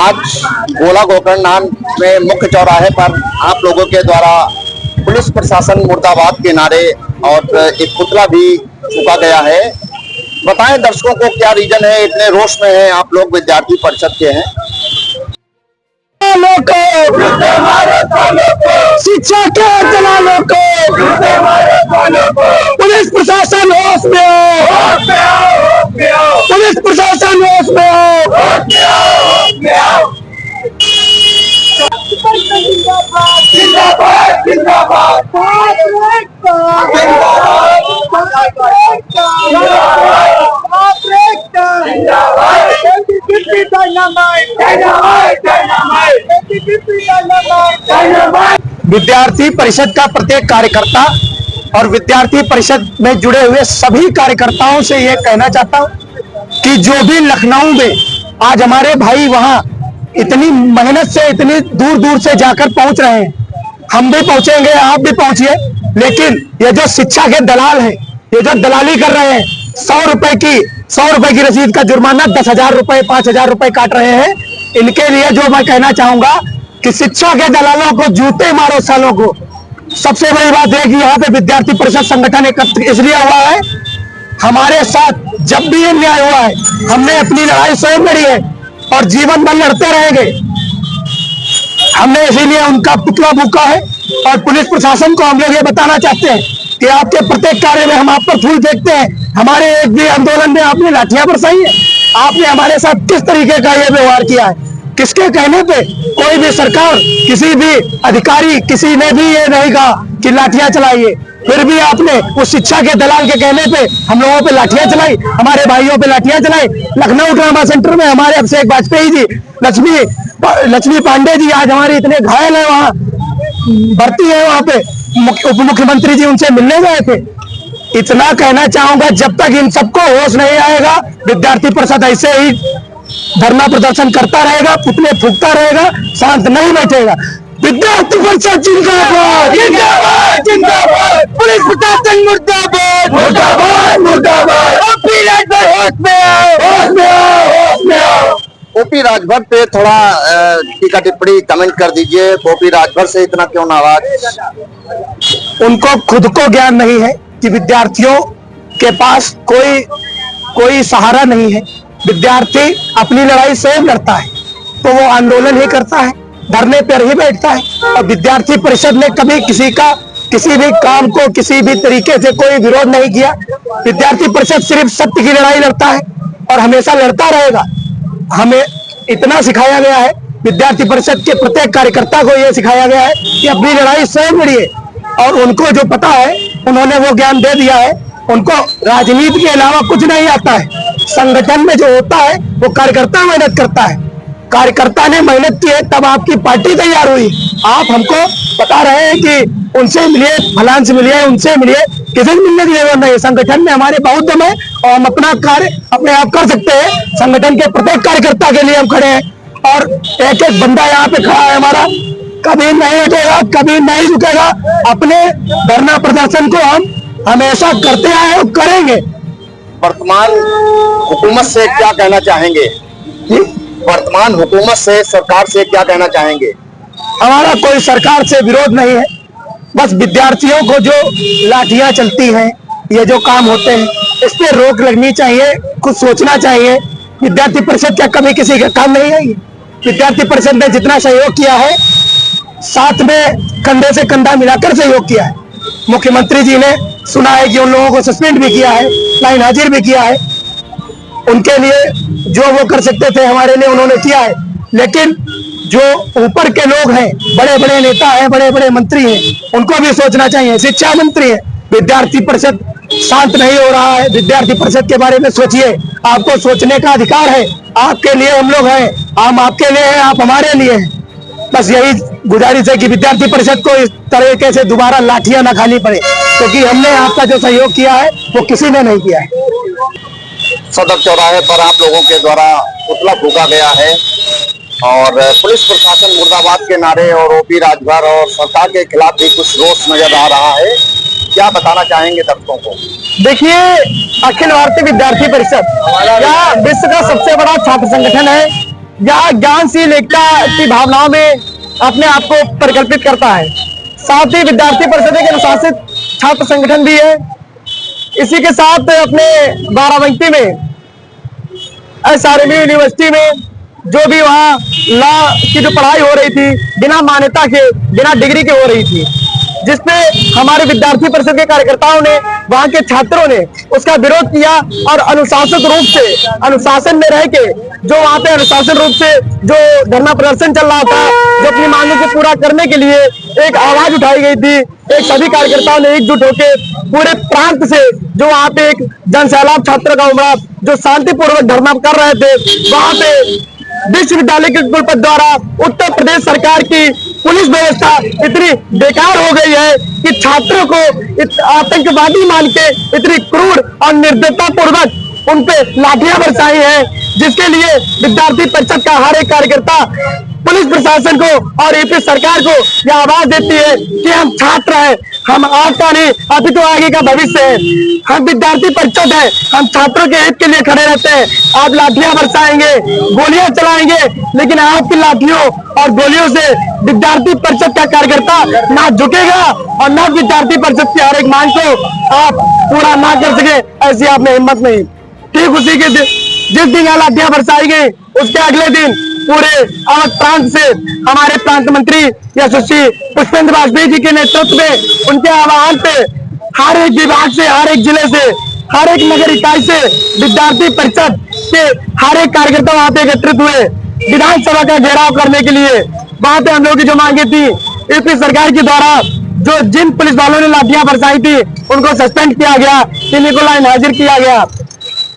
आज गोला गोकर्ण नाम में मुख्य चौराहे पर आप लोगों के द्वारा पुलिस प्रशासन मुर्दाबाद के नारे और एक पुतला भी फूंका गया है। बताएं दर्शकों को क्या रीजन है, इतने रोष में हैं आप लोग, विद्यार्थी परिषद के हैं। शिक्षा के दलालों को पुलिस प्रशासन होश में हो, पुलिस प्रशासन होश में हो। जिंदाबाद जिंदाबाद विद्यार्थी परिषद का प्रत्येक कार्यकर्ता और विद्यार्थी परिषद में जुड़े हुए सभी कार्यकर्ताओं से यह कहना चाहता हूं कि जो भी लखनऊ में आज हमारे भाई वहां इतनी मेहनत से इतनी दूर दूर से जाकर पहुंच रहे हैं, हम भी पहुंचेंगे, आप भी पहुंचिए। लेकिन ये जो शिक्षा के दलाल हैं, ये जो दलाली कर रहे हैं, 100 रुपए की रसीद का जुर्माना 10,000 रुपए 5,000 रुपए काट रहे हैं, इनके लिए जो मैं कहना चाहूंगा कि शिक्षा के दलालों को जूते मारो सालों को। सबसे बड़ी बात है कि यहाँ पे विद्यार्थी परिषद संगठन एकत्र इसलिए हुआ है, हमारे साथ जब भी ये न्याय हुआ है हमने अपनी लड़ाई स्वयं लड़ी है और जीवन भर लड़ते रहेंगे। हमने इसीलिए उनका पुतला फूंका है और पुलिस प्रशासन को हम लोग ये बताना चाहते हैं कि आपके प्रत्येक कार्य में हम आप पर फूल फेंकते हैं। हमारे एक भी आंदोलन में आपने लाठियां बरसाई है, आपने हमारे साथ किस तरीके का ये व्यवहार किया है, किसके कहने पे कोई भी सरकार, किसी भी अधिकारी, किसी ने भी ये नहीं कहा कि लाठियां चलाइए, फिर भी आपने उस शिक्षा के दलाल के कहने पे हम लोगों पे लाठियां चलाई, हमारे भाइयों पे लाठियां चलाई। लखनऊ ड्रामा सेंटर में हमारे अभिषेक वाजपेयी जी, लक्ष्मी पांडे जी आज हमारे इतने घायल है, वहां भर्ती है, वहां पे उप मुख्यमंत्री जी उनसे मिलने गए थे। इतना कहना चाहूंगा, जब तक इन सबको होश नहीं आएगा विद्यार्थी परिषद ऐसे ही धरना प्रदर्शन करता रहेगा, पुतले फूंकता रहेगा, शांत नहीं बैठेगा। विद्यार्थी परिषद जिंदाबाद जिंदाबाद जिंदाबाद, पुलिस प्रशासन मुर्दाबाद मुर्दाबाद मुर्दाबाद। ओपी राजभर होश में आओ, होश में आओ, होश में आओ। ओपी राजभर पे थोड़ा टीका टिप्पणी कमेंट कर दीजिए। ओपी राजभर से इतना क्यों नाराज? उनको खुद को ज्ञान नहीं है कि विद्यार्थियों के पास कोई सहारा नहीं है। विद्यार्थी अपनी लड़ाई स्वयं लड़ता है, तो वो आंदोलन ही करता है, धरने पर ही बैठता है। और विद्यार्थी परिषद ने कभी किसी का किसी भी काम को किसी भी तरीके से कोई विरोध नहीं किया। विद्यार्थी परिषद सिर्फ सत्य की लड़ाई लड़ता है और हमेशा लड़ता रहेगा। हमें इतना सिखाया गया है, विद्यार्थी परिषद के प्रत्येक कार्यकर्ता को यह सिखाया गया है कि अपनी लड़ाई स्वयं लड़िए, और उनको जो पता है उन्होंने वो ज्ञान दे दिया है। उनको राजनीति के अलावा कुछ नहीं आता है। संगठन में जो होता है वो कार्यकर्ता मेहनत करता है, कार्यकर्ता ने मेहनत की है तब आपकी पार्टी तैयार हुई। आप हमको बता रहे हैं कि उनसे मिलिए, फलान से मिलिए, उनसे मिलिए, किसी से मिलने की जरूरत नहीं है। संगठन में हमारे बहुत दम है और हम अपना कार्य अपने आप कर सकते हैं। संगठन के प्रत्येक कार्यकर्ता के लिए हम खड़े हैं और एक एक बंदा यहाँ पे खड़ा है हमारा, कभी नहीं हटेगा, कभी नहीं रुकेगा। अपने धरना प्रदर्शन को हम हमेशा करते आए और करेंगे। वर्तमान हुकूमत से क्या कहना चाहेंगे? वर्तमान हुकूमत से, सरकार से क्या कहना चाहेंगे? हमारा कोई सरकार से विरोध नहीं है, बस विद्यार्थियों को जो लाठियां चलती हैं, ये जो काम होते हैं, इस पे रोक लगनी चाहिए, कुछ सोचना चाहिए। विद्यार्थी परिषद क्या कभी किसी का काम नहीं है? विद्यार्थी परिषद ने जितना सहयोग किया है, साथ में कंधे से कंधा मिलाकर सहयोग किया है। मुख्यमंत्री जी ने सुना है कि उन लोगों को सस्पेंड भी किया है, लाइन हाजिर भी किया है। उनके लिए जो वो कर सकते थे हमारे लिए उन्होंने किया है। लेकिन जो ऊपर के लोग हैं, बड़े बड़े नेता हैं, बड़े बड़े मंत्री हैं, उनको भी सोचना चाहिए। शिक्षा मंत्री है, विद्यार्थी परिषद शांत नहीं हो रहा है, विद्यार्थी परिषद के बारे में सोचिए। आपको सोचने का अधिकार है, आपके लिए हम लोग हैं, हम आपके लिए हैं, आप हमारे लिए हैं। बस यही गुजारिश है कि विद्यार्थी परिषद को इस तरीके से दोबारा लाठियां ना खानी पड़े, क्योंकि हमने आपका जो सहयोग किया है वो किसी ने नहीं किया है। सदर चौराहे पर आप लोगों के द्वारा पुतला फूंका गया है और पुलिस प्रशासन मुर्दाबाद के नारे और ओपी राजभर और सरकार के खिलाफ भी कुछ रोष नजर आ रहा है। क्या बताना चाहेंगे दर्शकों को? देखिए, अखिल भारतीय विद्यार्थी परिषद या विश्व का सबसे बड़ा छात्र संगठन है। यह ज्ञानशील एकता की भावनाओं में अपने आप को परिकल्पित करता है। साथ ही विद्यार्थी परिषद एक अनुशासित छात्र संगठन भी है। इसी के साथ अपने बाराबंकी में SRMU यूनिवर्सिटी में जो भी वहाँ लॉ की जो पढ़ाई हो रही थी बिना मान्यता के, बिना डिग्री के हो रही थी, जिसमें हमारे विद्यार्थी परिषद के कार्यकर्ताओं ने, वहां के छात्रों ने उसका विरोध किया और अनुशासित रूप से, अनुशासन में रह के, जो वहां पे अनुशासन रूप से जो धरना प्रदर्शन चल रहा था, जो अपनी मांगों को पूरा करने के लिए एक आवाज उठाई गई थी, एक सभी कार्यकर्ताओं ने एकजुट होकर पूरे प्रांत से जो वहां पे एक जनसैलाब छात्र का उमड़ा, जो शांतिपूर्वक धरना कर रहे थे, वहां पे विश्वविद्यालय के कुलपति द्वारा उत्तर प्रदेश सरकार की पुलिस व्यवस्था इतनी बेकार हो गई है कि छात्रों को आतंकवादी मान के इतनी क्रूर और निर्दयता पूर्वक उन पे लाठियां बरसाई है, जिसके लिए विद्यार्थी परिषद का हर एक कार्यकर्ता पुलिस प्रशासन को और यूपी सरकार को यह आवाज देती है कि हम छात्र हैं, हम आज का नहीं अभी तो आगे का भविष्य है, हम विद्यार्थी परिषद है, हम छात्रों के हित के लिए खड़े रहते हैं। आप लाठियां बरसाएंगे, गोलियां चलाएंगे, लेकिन आपकी लाठियों और गोलियों से विद्यार्थी परिषद का कार्यकर्ता ना झुकेगा और ना विद्यार्थी परिषद की हर एक मांग को आप पूरा ना कर सके, ऐसी आप में हिम्मत नहीं। ठीक उसी के जिस दिन यहाँ लाठियां बरसाई गई, उसके अगले दिन पूरे अवध प्रांत से हमारे प्रांत मंत्री यशस्वी पुष्पेंद्र वाजपेयी जी के नेतृत्व में, उनके आह्वान पे हर एक विभाग से, हर एक जिले से, हर एक नगर इकाई से विद्यार्थी परिषद के हर एक कार्यकर्ता वहां पे एकत्रित हुए विधानसभा का घेराव करने के लिए। वहां पे हम लोगों की जो मांगे थी, यूपी सरकार के द्वारा जो जिन पुलिस वालों ने लाठियां बरसाई थी उनको सस्पेंड किया गया, किन्हीं को लाइन हाजिर किया गया।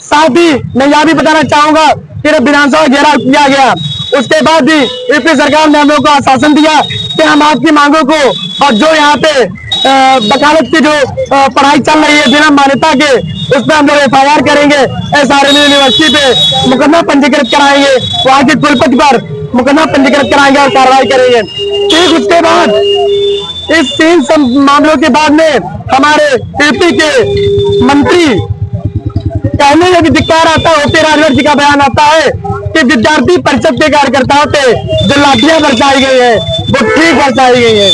साथ ही मैं यह भी बताना चाहूंगा कि विधानसभा घेराव किया गया, उसके बाद भी यूपी सरकार ने हम लोग को आश्वासन दिया कि हम आपकी मांगों को और जो यहाँ पे वकालत की जो पढ़ाई चल रही है बिना मान्यता के, उस पर हम लोग FIR करेंगे, SRMU यूनिवर्सिटी पे मुकदमा पंजीकृत कराएंगे, वहाँ के कुलपति पर मुकदमा पंजीकृत कराएंगे और कार्रवाई करेंगे। ठीक उसके बाद इस 3 मामलों के बाद में हमारे यूपी के मंत्री कहने में भी धिक्कार आता है, OP राजभर जी का बयान आता है कि विद्यार्थी परिषद के कार्यकर्ताओं पे जो लाठियां बरसाई गई है वो ठीक बरसाई गई है।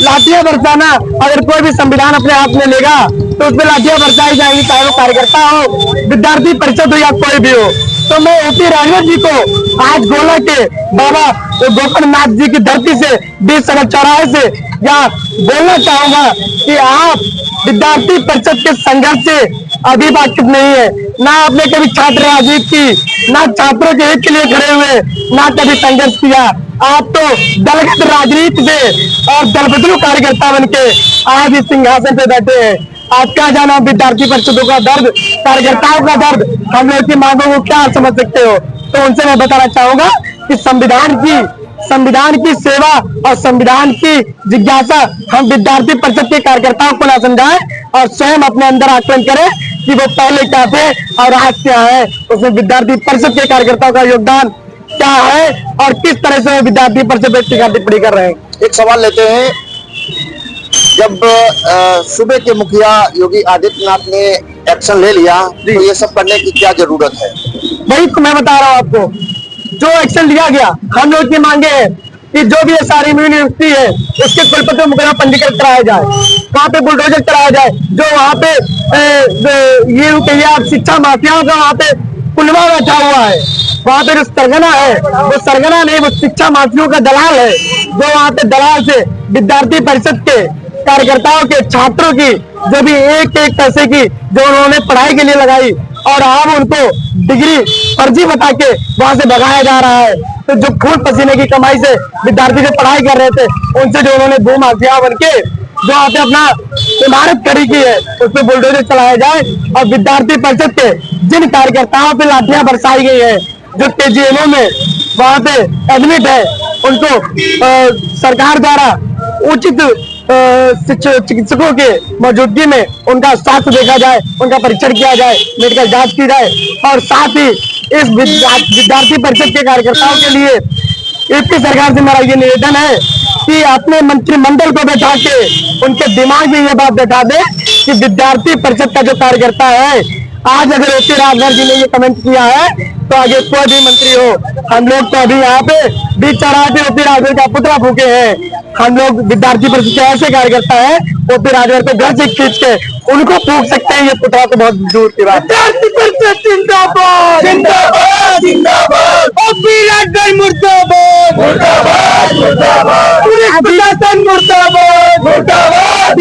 लाठियां बरसाना अगर कोई भी संविधान अपने हाथ में लेगा तो उसमें लाठियां बरसाई जाएंगी, चाहे वो कार्यकर्ता हो, विद्यार्थी परिषद हो या कोई भी हो। तो मैं OP राजभर जी को आज गोला के बाबा गोकर्णनाथ जी की धरती से 20 सड़क चौराहे से यहाँ बोलना चाहूंगा कि आप विद्यार्थी परिषद के संघर्ष से अभी वाकिफ नहीं है, ना आपने कभी छात्र राजनीति की, ना छात्रों के हित के लिए खड़े हुए, ना कभी संघर्ष किया। आप तो दलगत राजनीति से और दलबदलू कार्यकर्ता बनके आज इस सिंहासन पे बैठे हैं। आज का जाना विद्यार्थी परिषदों का दर्द, कार्यकर्ताओं का दर्द, हम लोग की मांगों को क्या समझ सकते हो? तो उनसे मैं बताना चाहूंगा कि संविधान की सेवा और संविधान की जिज्ञासा हम विद्यार्थी परिषद के कार्यकर्ताओं को ना समझाएं और स्वयं अपने अंदर आकलन करें कि वो पहले क्या थे और आज क्या है, उसमें विद्यार्थी परिषद के कार्यकर्ताओं का योगदान क्या है और किस तरह से विद्यार्थी परिषद पर टीका टिप्पणी कर रहे हैं। एक सवाल लेते हैं, जब सूबे के मुखिया योगी आदित्यनाथ ने एक्शन ले लिया तो ये सब करने की क्या जरूरत है? वही तो मैं बता रहा हूँ आपको, जो एक्शन लिया गया, हम लोग की मांगे हैं कि जो भी SRMU यूनिवर्सिटी है उसके कुलपति को मुकदमा पंजीकृत कराया जाए, वहाँ पे बुलडोजर कराया जाए, जो वहाँ पे ये शिक्षा माफियाओं का वहाँ पे पुलवा बैठा हुआ है, वहाँ पे जो सरगना है वो सरगना नहीं, वो शिक्षा माफियाओं का दलाल है, जो वहाँ पे दलाल से विद्यार्थी परिषद के कार्यकर्ताओं के, छात्रों की जो भी एक एक पैसे की जो उन्होंने पढ़ाई के लिए लगाई और अब उनको डिग्री फर्जी बता के वहां से भगाया जा रहा है। तो जो खून पसीने की कमाई से विद्यार्थी जो पढ़ाई कर रहे थे, उनसे जो उन्होंने भूमाफिया बन के जो वहाँ पे अपना इमारत खड़ी की है, उस पर बुलडोजर चलाया जाए और विद्यार्थी परिषद के जिन कार्यकर्ताओं पे लाठियां बरसाई गई है, जो KGMO में वहां पे एडमिट है, उनको सरकार द्वारा उचित चिकित्सकों के मौजूदगी में उनका स्वास्थ्य देखा जाए, उनका परीक्षण किया जाए, मेडिकल जांच की जाए और साथ ही इस विद्यार्थी परिषद के कार्यकर्ताओं के लिए यूपी सरकार से मेरा ये निवेदन है कि अपने मंत्रिमंडल को बैठा के उनके दिमाग में ये बात बैठा दे कि विद्यार्थी परिषद का जो कार्यकर्ता है, आज अगर OP राजभर जी ने ये कमेंट किया है तो आगे कोई भी मंत्री हो, हम लोग तो अभी यहाँ पे बीच चौराहे पे ओपी राजभर का पुतला फूके हैं। हम लोग विद्यार्थी परिषद के ऐसे कार्यकर्ता है, ओपी राजभर को घर से खींच के उनको फूक सकते हैं, ये पुतला तो बहुत दूर की बात। विद्यार्थी परिषद जिंदाबाद जिंदाबाद जिंदाबाद, ओपी राजभर मुर्दाबाद मुर्दाबाद मुर्दाबाद, पुलिस प्रशासन मुर्दाबाद मुर्दाबाद।